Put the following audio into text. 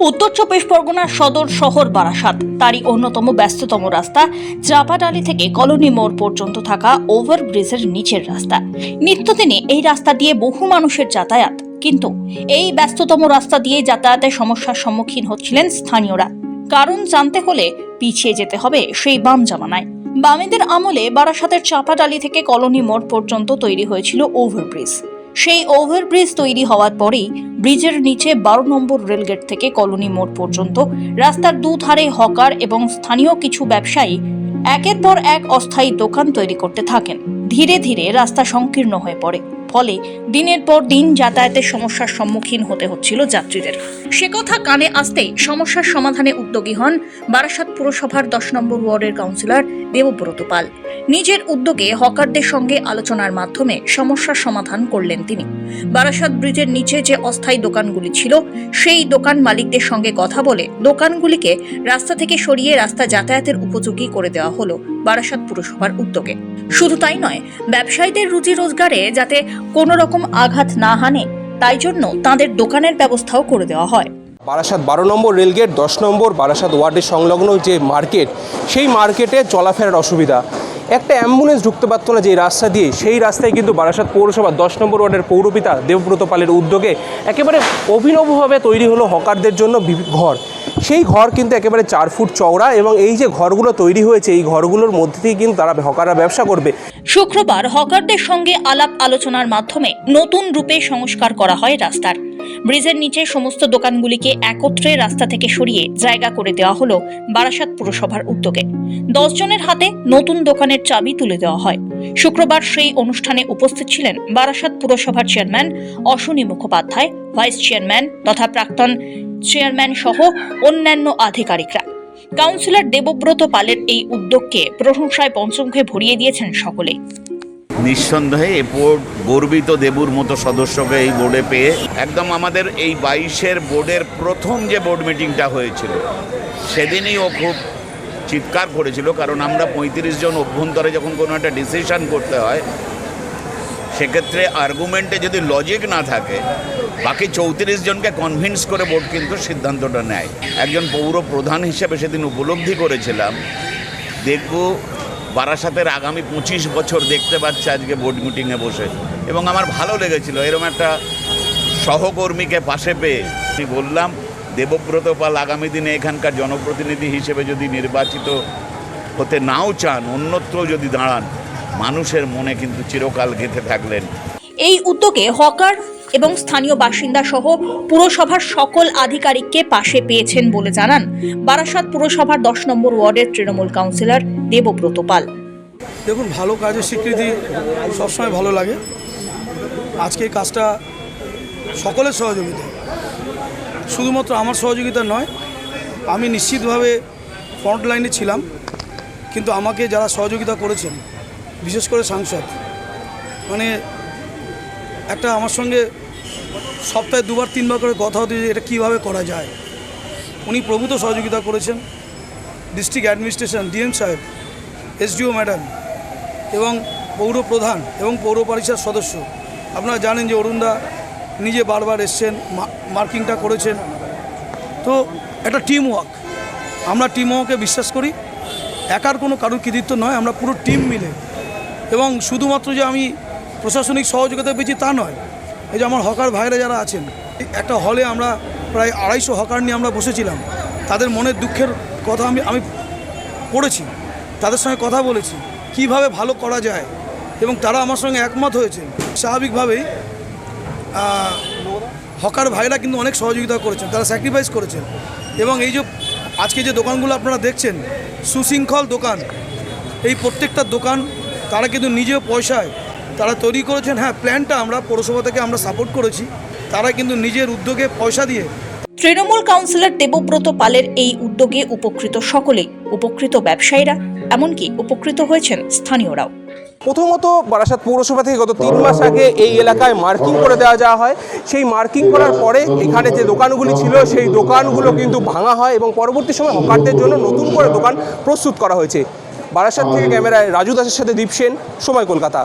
উত্তর চব্বিশ পরগনার সদর শহর বারাসাত, তারই অন্যতম ব্যস্ততম রাস্তা চাপাডালি থেকে কলোনি মোড় পর্যন্ত থাকা ওভারব্রিজের নিচের রাস্তা। নিত্যদিনে এই রাস্তা দিয়ে বহু মানুষের যাতায়াত, কিন্তু এই ব্যস্ততম রাস্তা দিয়ে যাতায়াতের সমস্যার সম্মুখীন হচ্ছিলেন স্থানীয়রা। কারণ জানতে হলে পিছিয়ে যেতে হবে সেই বাম জামানায়। বামেদের আমলে বারাসাতের চাপাডালি থেকে কলোনি মোড় পর্যন্ত তৈরি হয়েছিল ওভারব্রিজ। সেই ওভারব্রিজ তৈরি হওয়ার পরেই ব্রিজের নিচে 12 নম্বর রেলগেট থেকে কলোনি মোড় পর্যন্ত রাস্তার দুধারে হকার এবং স্থানীয় কিছু ব্যবসায়ী একের পর এক অস্থায়ী দোকান তৈরি করতে থাকেন। ধীরে ধীরে রাস্তা সংকীর্ণ হয়ে পড়ে, ফলে দিনের পর দিন যাতায়াতের সমস্যার সম্মুখীন হতে হচ্ছিল যাত্রীদের। সে কথা কানে আসতেই সমস্যার সমাধানে উদ্যোগী হন বারাসাত পুরসভার 10 নম্বর ওয়ার্ডের কাউন্সিলর দেবব্রত পাল। নিজের উদ্যোগে হকারদের সঙ্গে আলোচনার মাধ্যমে সমস্যার সমাধান করলেন তিনি। বারাসাত ব্রিজের নিচে যে অস্থায়ী দোকানগুলি ছিল, সেই দোকান মালিকদের সঙ্গে কথা বলে দোকানগুলিকে রাস্তা থেকে সরিয়ে রাস্তা যাতায়াতের উপযোগী করে দেওয়া হলো বারাসাত পুরসভার উদ্যোগে। শুধু তাই নয়, ব্যবসায়ীদের রুজি রোজগারে যাতে কোনো রকম আঘাত না হানে, তাই জন্য তাদের দোকানের ব্যবস্থাও করে দেওয়া হয়। বারাসাত 12 নম্বর রেলগেট, 10 নম্বর বারাসাত ওয়ার্ডের সংলগ্ন যে মার্কেট, সেই মার্কেটে চলাফেরার অসুবিধা। একটা অ্যাম্বুলেন্স ঢুকতে পারতো না যে রাস্তা দিয়ে, সেই রাস্তায় কিন্তু বারাসাত পৌরসভা 10 নম্বর ওয়ার্ডের পৌরপিতা দেবব্রত পালের উদ্যোগে একেবারে অভিনবভাবে তৈরি হলো হকারদের জন্য ঘর। সেই ঘর কিন্তু একেবারে 4 ফুট চওড়া, এবং এই যে ঘরগুলো তৈরি হয়েছে, এই ঘরগুলোর মধ্যে থেকে কিন্তু তারা হকাররা ব্যবসা করবে। শুক্রবার হকারদের সঙ্গে আলাপ আলোচনার মাধ্যমে নতুন রূপে সংস্কার করা হয় রাস্তার। ব্রিজের নিচে সমস্ত দোকানগুলিকে একত্রে রাস্তা থেকে সরিয়ে জায়গা করে দেওয়া হলো বারাসাত পুরসভার উদ্যোগে। 10 জনের হাতে নতুন দোকানের চাবি তুলে দেওয়া হয়। শুক্রবার সেই অনুষ্ঠানে উপস্থিত ছিলেন বারাসাত পুরসভার chairman Ashwini Mukhopadhyay, vice chairman তথা প্রাক্তন চেয়ারম্যান সহ অন্যান্য আধিকারিকরা। কাউন্সিলর দেবব্রত পালের এই উদ্যোগকে প্রশংসায় পঞ্চমুখে ভরিয়ে দিয়েছেন সকলে। নিঃসন্দেহে এ বোর্ড গর্বিত, দেবুর মতো সদস্যকে এই বোর্ডে পেয়ে। একদম আমাদের এই 22-এর বোর্ডের প্রথম যে বোর্ড মিটিংটা হয়েছিল, সেদিনই ও খুব চিৎকার করেছিল, কারণ আমরা 35 জন অভ্যন্তরে যখন কোনো একটা ডিসিশন করতে হয়, সেক্ষেত্রে আর্গুমেন্টে যদি লজিক না থাকে, বাকি 34 জনকে কনভিন্স করে বোর্ড কিন্তু সিদ্ধান্তটা নেয়। একজন পৌর প্রধান হিসেবে সেদিন উপলব্ধি করেছিলাম, দেখব বারাসাতের আগামী 25 বছর দেখতে পাচ্ছে আজকে বোর্ড মিটিংয়ে বসে, এবং আমার ভালো লেগেছিল এরকম একটা সহকর্মীকে পাশে পেয়ে। আমি বললাম, দেবব্রত পাল আগামী দিনে এখানকার জনপ্রতিনিধি হিসেবে যদি নির্বাচিত হতে নাও চান, অন্যত্র যদি দাঁড়ান, মানুষের মনে কিন্তু চিরকাল গেঁথে থাকলেন। এই উদ্যোগে হকার এবং স্থানীয় বাসিন্দা সহ পুরসভার সকল আধিকারিককে পাশে পেয়েছেন বলে জানান বারাসাত পুরসভার 10 নম্বর ওয়ার্ডের তৃণমূল কাউন্সিলর দেবব্রত পাল। দেখুন, ভালো কাজের স্বীকৃতি সবসময় ভালো লাগে। আজকে এই কাজটা সকলের সহযোগিতা, শুধুমাত্র আমার সহযোগিতা নয়, আমি নিশ্চিতভাবে ফ্রন্ট লাইনে ছিলাম, কিন্তু আমাকে যারা সহযোগিতা করেছেন, বিশেষ করে সাংসদ, মানে একটা আমার সঙ্গে সপ্তাহে 2-3 করে কথা হতে, যে এটা কীভাবে করা যায়, উনি প্রভূত সহযোগিতা করেছেন। ডিস্ট্রিক্ট অ্যাডমিনিস্ট্রেশন, ডিএম সাহেব, এসডিও ম্যাডাম এবং পৌর প্রধান এবং পৌর পরিষদ সদস্য, আপনারা জানেন যে অরুণদা নিজে বারবার এসছেন, মার্কিংটা করেছেন। তো একটা টিম ওয়ার্ক, আমরা টিম ওয়ার্কে বিশ্বাস করি। একার কোনো কারোর কৃতিত্ব নয়, আমরা পুরো টিম মিলে। এবং শুধুমাত্র যে আমি প্রশাসনিক সহযোগিতা পেয়েছি তা নয়, এই যে আমার হকার ভাইরা যারা আছেন, একটা হলে আমরা প্রায় 250 হকার নিয়ে আমরা বসেছিলাম। তাদের মনের দুঃখের কথা আমি পড়েছি, তাদের সঙ্গে কথা বলেছি কিভাবে ভালো করা যায়, এবং তারা আমার সঙ্গে একমত হয়েছে। স্বাভাবিকভাবেই হকার ভাইরা কিন্তু অনেক সহযোগিতা করেছেন, তারা স্যাক্রিফাইস করেছেন। এবং এই যে আজকে যে দোকানগুলো আপনারা দেখছেন, সুশৃঙ্খল দোকান, এই প্রত্যেকটা দোকান তারা কিন্তু নিজের পয়সায় তারা তৈরি করেছেন। হ্যাঁ, প্ল্যানটা আমরা পৌরসভা থেকে আমরা সাপোর্ট করেছি, তারা কিন্তু নিজের উদ্যোগে পয়সা দিয়ে। তৃণমূল কাউন্সিলর দেবব্রত পালের এই উদ্যোগে উপকৃত সকলেই, উপকৃত ব্যবসায়ীরা, এমনকি উপকৃত হয়েছেন স্থানীয়রাও। প্রথমত বারাসাত পৌরসভা থেকে গত 3 মাস আগে এই এলাকায় মার্কিং করে দেওয়া হয়। সেই মার্কিং করার পরে এখানে যে দোকানগুলি ছিল, সেই দোকানগুলো কিন্তু ভাঙা হয়, এবং পরবর্তী সময় হকারদের জন্য নতুন করে দোকান প্রস্তুত করা হয়েছে। বারাসাত থেকে ক্যামেরায় রাজু দাসের সাথে দীপ সেন, সময় কলকাতা।